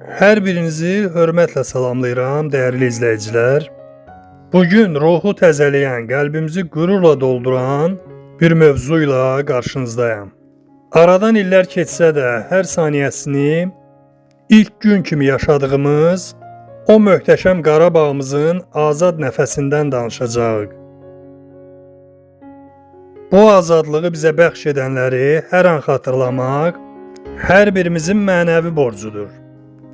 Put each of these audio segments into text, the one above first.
Hər birinizi hörmətlə salamlayıram, dəyərli izləyicilər. Bugün ruhu təzələyən, qəlbimizi qürurla dolduran bir mövzu ilə qarşınızdayım. Aradan illər keçsə də hər saniyəsini ilk gün kimi yaşadığımız o möhtəşəm Qarabağımızın azad nəfəsindən danışacağıq. Bu azadlığı bizə bəxş edənləri hər an xatırlamaq hər birimizin mənəvi borcudur.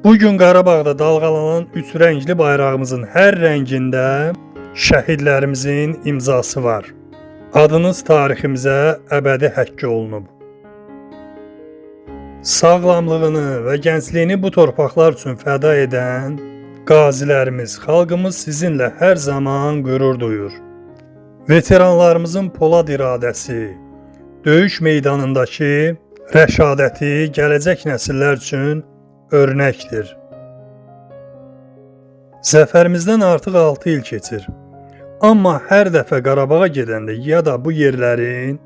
Bugün Qarabağda dalğalanan üç rəngli bayrağımızın hər rəngində şəhidlərimizin imzası var. Adınız tariximizə əbədi həkk olunub. Sağlamlığını və gəncliyini bu torpaqlar üçün fəda edən qazilərimiz, xalqımız sizinlə hər zaman qürur duyur. Veteranlarımızın polad iradəsi, döyüş meydanındakı rəşadəti gələcək nəsillər üçün örnəkdir. Zəfərimizdən artıq 6 il keçir. Amma hər dəfə Qarabağa gedəndə ya da bu yerlərin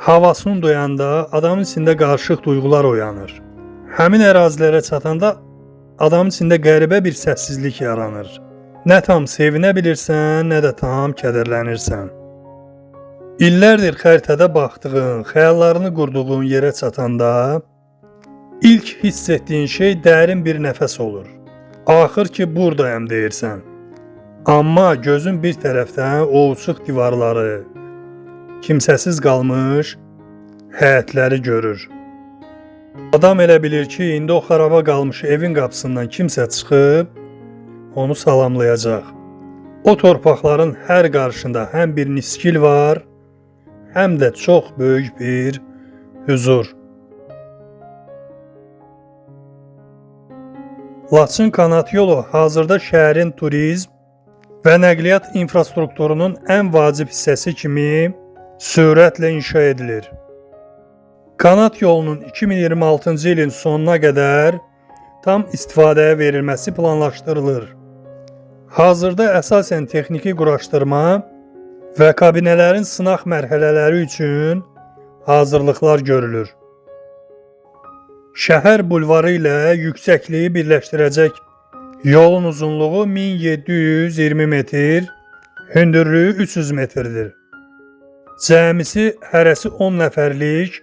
havasını duyanda adamın içində qarışıq duyğular oyanır. Həmin ərazilərə çatanda adamın içində qəribə bir səssizlik yaranır. Nə tam sevinə bilirsən, nə də tam kədərlənirsən. İllərdir xəritədə baxdığın, xəyallarını qurduğun yerə çatanda İlk hiss etdiyin şey dərin bir nəfəs olur. Axır ki buradayam deyirsən. Amma gözün bir tərəfdən o uçuq divarları, kimsəsiz qalmış həyətləri görür. Adam elə bilir ki, indi o xaraba qalmış evin qapısından kimsə çıxıb onu salamlayacaq. O torpaqların hər qarşında həm bir niskil var, həm də çox böyük bir huzur. Laçın kanat yolu hazırda şəhərin turizm və nəqliyyat infrastrukturunun ən vacib hissəsi kimi sürətlə inşa edilir. Kanat yolunun 2026-cı ilin sonuna qədər tam istifadəyə verilməsi planlaşdırılır. Hazırda əsasən texniki quraşdırma və kabinələrin sınaq mərhələləri üçün hazırlıqlar görülür. Şəhər bulvarı ilə yüksəkliyi birləşdirəcək yolun uzunluğu 1720 metr, hündürlüyü 300 metrdir. Cəmisi hərəsi 10 nəfərlik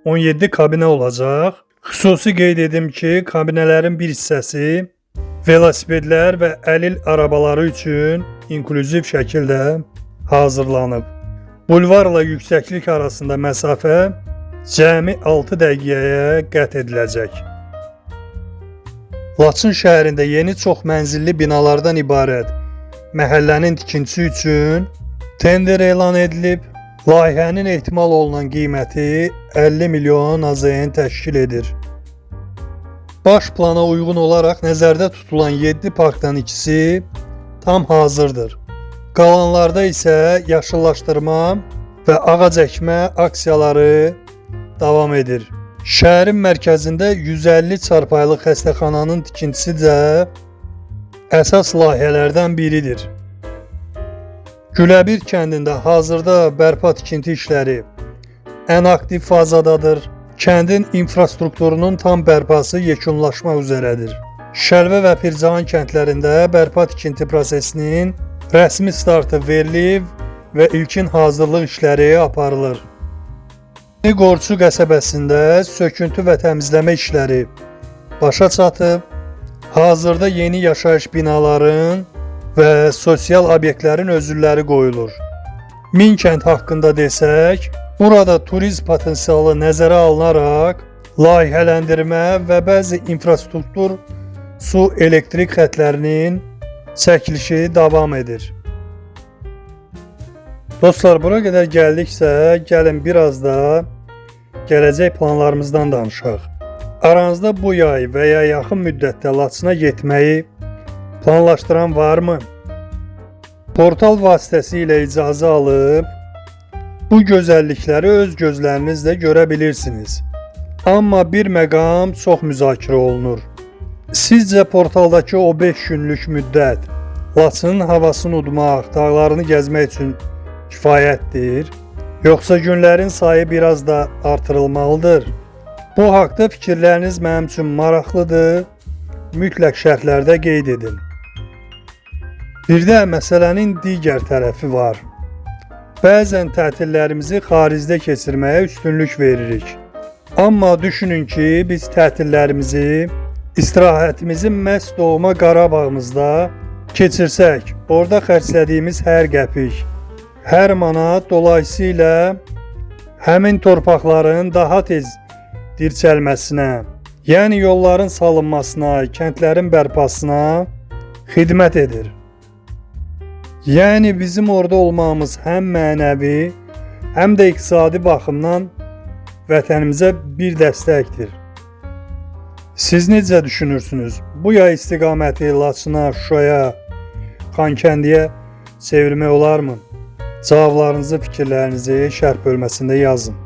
17 kabinə olacaq. Xüsusi qeyd edim ki, kabinələrin bir hissəsi velosipedlər və əlil arabaları üçün inklüziv şəkildə hazırlanıb. Bulvarla yüksəklik arasında məsafə cəmi 6 dəqiqəyə qət ediləcək. Laçın şəhərində yeni çox mənzilli binalardan ibarət məhəllənin tikintisi üçün tender elan edilib. Layihənin ehtimal olunan qiyməti 50 milyon AZN təşkil edir. Baş plana uyğun olaraq nəzərdə tutulan 7 parkdan ikisi tam hazırdır. Qalanlarda isə yaşıllaşdırma və ağac əkmə aksiyaları davam edir. Şəhərin mərkəzində 150 çarpayılıq xəstəxananın tikintisi də əsas layihələrdən biridir. Güləbir kəndində hazırda bərpa tikinti işləri ən aktiv fazadadır. Kəndin infrastrukturunun tam bərpası yekunlaşmaq üzrədir. Şəlvə və Pircahan kəndlərində bərpa tikinti prosesinin rəsmi startı verilib və ilkin hazırlıq işləri aparılır. Qorçu qəsəbəsində söküntü və təmizləmə işləri başa çatıb. Hazırda yeni yaşayış binaların və sosial obyektlərin özülləri qoyulur. Minkənd haqqında desək, burada turizm potensialı nəzərə alınaraq layihələndirmə və bəzi infrastruktur, su, elektrik xətlərinin çəkilişi davam edir. Dostlar, bura qədər gəldiksə, gəlin biraz da gələcək planlarımızdan danışaq. Aranızda bu yay və ya yaxın müddətdə Laçına getməyi planlaşdıran varmı? Portal vasitəsilə icazə alıb bu gözəllikləri öz gözlərinizlə görə bilirsiniz. Amma bir məqam çox müzakirə olunur. Sizcə portaldakı o 5 günlük müddət Laçının havasını udmaq, dağlarını gəzmək üçün kifayətdir, yoxsa günlərin sayı biraz da artırılmalıdır? Bu haqda fikirləriniz mənim üçün maraqlıdır. mütləq şərtlərdə qeyd edin. Bir də məsələnin digər tərəfi var. Bəzən tətillərimizi xaricdə keçirməyə üstünlük veririk. Amma düşünün ki, biz tətillərimizi, istirahətimizi məhz doğma Qarabağımızda keçirsək, orada xərclədiyimiz hər qəpik, hər manat dolayısıyla həmin torpaqların daha tez dirçəlməsinə, yəni yolların salınmasına, kəndlərin bərpasına xidmət edir. Yəni bizim orada olmamız həm mənəvi, həm də iqtisadi baxımdan vətənimizə bir dəstəkdir. Siz necə düşünürsünüz? Bu yay istiqaməti Laçına, Şuşaya, Xankəndiyə çevirmək olarmı? Cavablarınızı, fikirlərinizi şərh bölməsində yazın.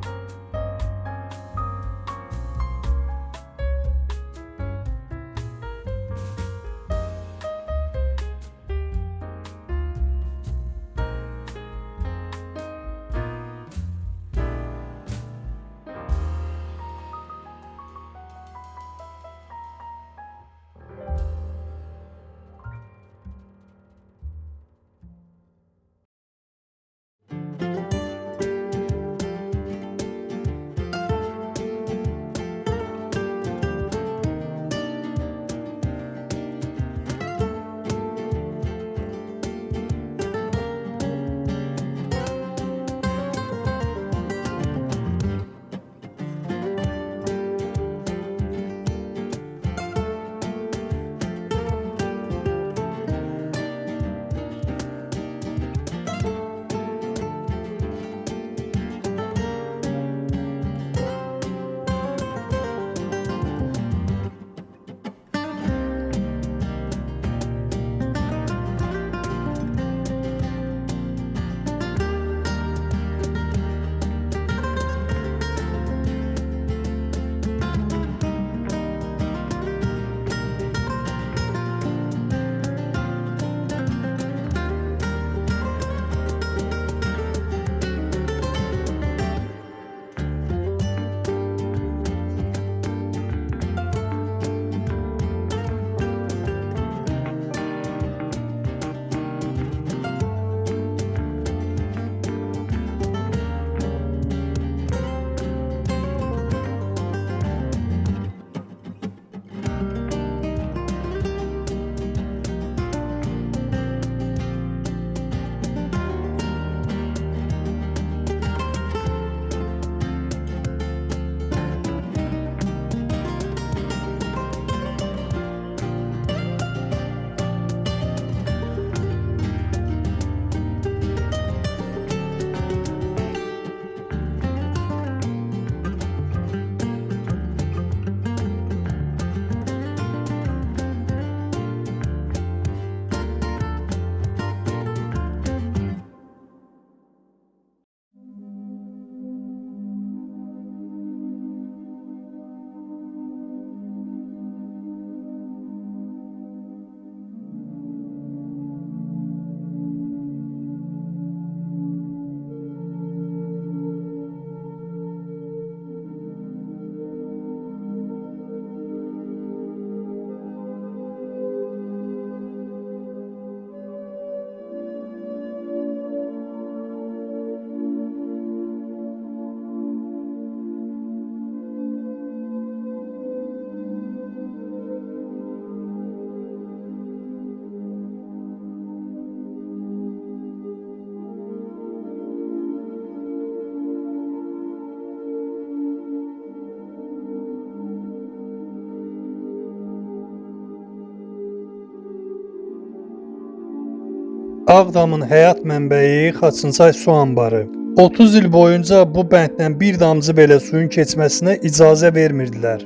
Ağdamın həyat mənbəyi Xaçınçay su anbarı. 30 il boyunca bu bəndlə bir damcı belə suyun keçməsinə icazə vermirdilər.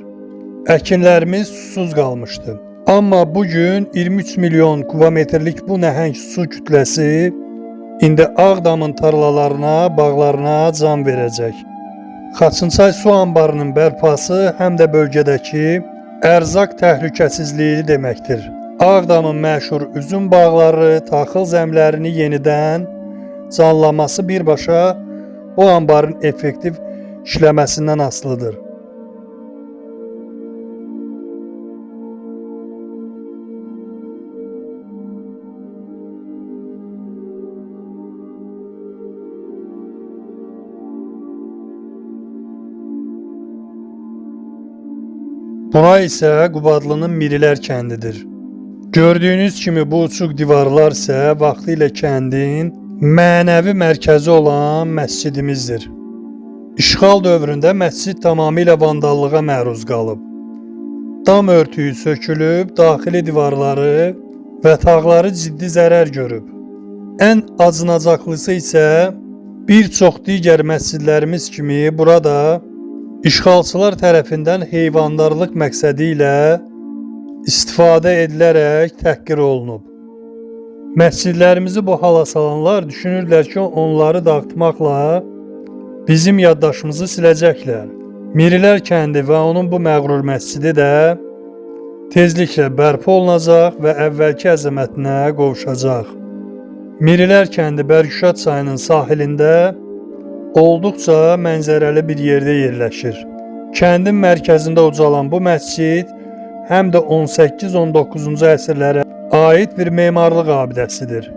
Əkinlərimiz susuz qalmışdı. Amma bugün 23 milyon kubometrlik bu nəhəng su kütləsi indi Ağdamın tarlalarına, bağlarına can verəcək. Xaçınçay su anbarının bərpası həm də bölgədəki ərzaq təhlükəsizliyi deməkdir. Ağdamın məşhur üzüm bağları, taxıl zəmlərini yenidən canlanması birbaşa bu anbarın effektiv işləməsindən asılıdır. Bura isə Qubadlının Mirilər kəndidir. Gördüyünüz kimi bu uçuq divarlar isə vaxtilə kəndin mənəvi mərkəzi olan məscidimizdir. İşğal dövründə məscid tamamilə vandallığa məruz qalıb. Dam örtüyü sökülüb, daxili divarları və tağları ciddi zərər görüb. Ən acınacaqlısı isə bir çox digər məscidlərimiz kimi burada işğalçılar tərəfindən heyvandarlıq məqsədi ilə istifadə edilərək təhqir olunub. Məscidlərimizi bu hala salanlar düşünürlər ki, onları dağıtmaqla bizim yaddaşımızı siləcəklər. Mirilər kəndi və onun bu məğrur məscidi də tezliklə bərpa olunacaq və əvvəlki əzəmətinə qovuşacaq. Mirilər kəndi Bərgüşad çayının sahilində olduqca mənzərəli bir yerdə yerləşir. Kəndin mərkəzində ucalan bu məscid həm də 18-19-cu əsrlərə aid bir memarlıq abidəsidir.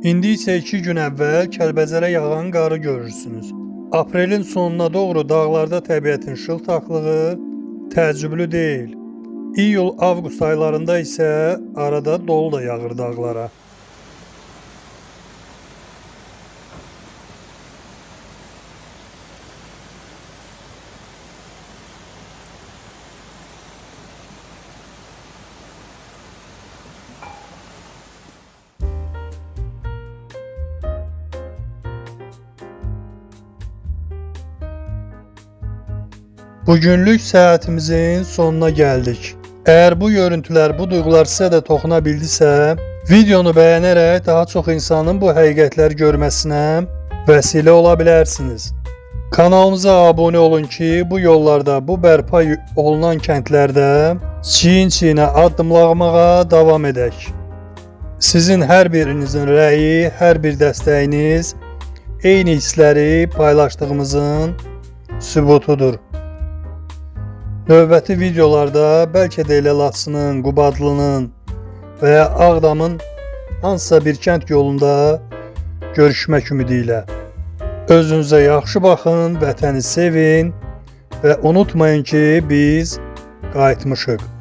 İndi isə 2 gün əvvəl Kəlbəcərə yağan qarı görürsünüz. Aprelin sonuna doğru dağlarda təbiətin şıltaqlığı təəccüblü deyil. İyul-avqust aylarında isə arada dolu da yağır dağlara. Bugünlük səyahətimizin sonuna gəldik. Əgər bu görüntülər, bu duyğular sizə də toxuna bildisə, videonu bəyənərək daha çox insanın bu həqiqətləri görməsinə vəsilə ola bilərsiniz. Kanalımıza abunə olun ki, bu yollarda, bu bərpa olunan kəndlərdə çiyin-çiyinə addımlamağa davam edək. Sizin hər birinizin rəyi, hər bir dəstəyiniz eyni hissləri paylaşdığımızın sübutudur. Növbəti videolarda bəlkə də elə Laçının, Qubadlının və ya Ağdamın hansısa bir kənd yolunda görüşmək ümidi ilə. Özünüzə yaxşı baxın, vətəni sevin və unutmayın ki, biz qayıtmışıq.